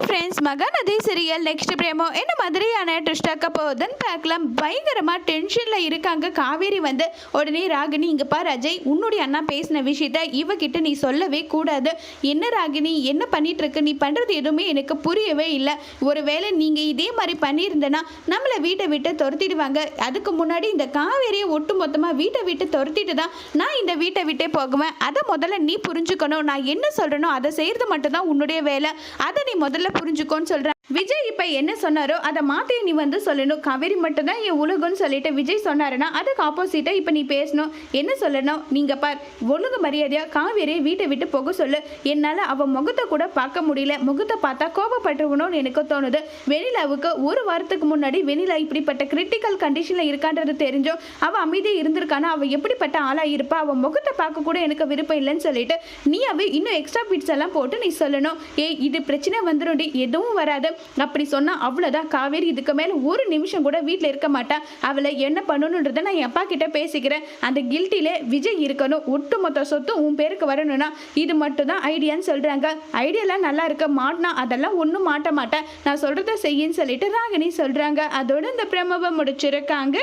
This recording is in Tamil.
ஃப்ரெண்ட்ஸ், மகாநதி சீரியல் நெக்ஸ்ட் பிரேமோ என்ன மாதிரியான ட்விஸ்ட் ஆக்க போகுதுன்னு பார்க்கலாம். பயங்கரமாக டென்ஷனில் இருக்காங்க காவேரி. உடனே ராகினி, இங்கே பார் அஜய், உன்னுடைய அண்ணா பேசின விஷயத்த இவகிட்ட நீ சொல்லவே கூடாது. என்ன ராகினி, என்ன பண்ணிட்டு இருக்கு? நீ பண்ணுறது எதுவுமே எனக்கு புரியவே இல்லை. ஒருவேளை நீங்கள் இதே மாதிரி பண்ணியிருந்தேன்னா நம்மளை வீட்டை விட்டு துரத்திடுவாங்க. அதுக்கு முன்னாடி இந்த காவேரியை ஒட்டு மொத்தமாக வீட்டை விட்டு துரத்திட்டு தான் நான் இந்த வீட்டை விட்டே போகுவேன். அதை முதல்ல நீ புரிஞ்சுக்கணும். நான் என்ன சொல்கிறேனோ அதை செய்கிறது மட்டும்தான் உன்னுடைய வேலை. அதை நீ முதல்ல புரிஞ்சுக்கோன்னு சொல்கிறேன். விஜய் இப்போ என்ன சொன்னாரோ அதை மாற்றி நீ சொல்லணும். காவேரி மட்டும்தான் என் உலகம்னு சொல்லிட்டு விஜய் சொன்னாருன்னா அதுக்கு ஆப்போசிட்டாக இப்போ நீ பேசணும். என்ன சொல்லணும்? நீங்கள் பார், ஒழுங்கு மரியாதையாக காவேரியை வீட்டை விட்டு போக சொல்லு. என்னால் அவள் முகத்தை கூட பார்க்க முடியல. முகத்தை பார்த்தா கோபப்பட்டுருவணும்னு எனக்கு தோணுது. வெண்ணிலாவுக்கு ஒரு வாரத்துக்கு முன்னாடி வெண்ணிலா இப்படிப்பட்ட கிரிட்டிக்கல் கண்டிஷனில் இருக்கான்றது தெரிஞ்சோ அவள் அமைதியாக இருந்திருக்கானா? அவள் எப்படிப்பட்ட ஆளாக இருப்பா? அவள் முகத்தை பார்க்க கூட எனக்கு விருப்பம் இல்லைன்னு சொல்லிட்டு நீ அவள் இன்னும் எக்ஸ்ட்ரா பிட்ஸ் எல்லாம் போட்டு நீ சொல்லணும். இது பிரச்சனை வந்துடும், எதுவும் வராது. அப்படி சொன்னா அவ்வளவுதான். காவேரி இதுக்கு மேல ஒரு நிமிஷம் கூட வீட்டில் இருக்க மாட்டா. அவளை என்ன பண்ணணுன்றத நான் என் அப்பா கிட்ட பேசிக்கிறேன். அந்த கில்ட்டிலே விஜய் இருக்கணும். ஒட்டுமொத்த சொத்து உன் பேருக்கு வரணும்னா இது மட்டும் தான் ஐடியான்னு சொல்றாங்க. ஐடியாலாம் நல்லா இருக்க மாட்டினா அதெல்லாம் ஒன்றும் மாட்ட மாட்டேன். நான் சொல்றத செய்யின்னு சொல்லிட்டு ராகினி சொல்றாங்க. அதோட இந்த பிரமவை முடிச்சிருக்காங்க.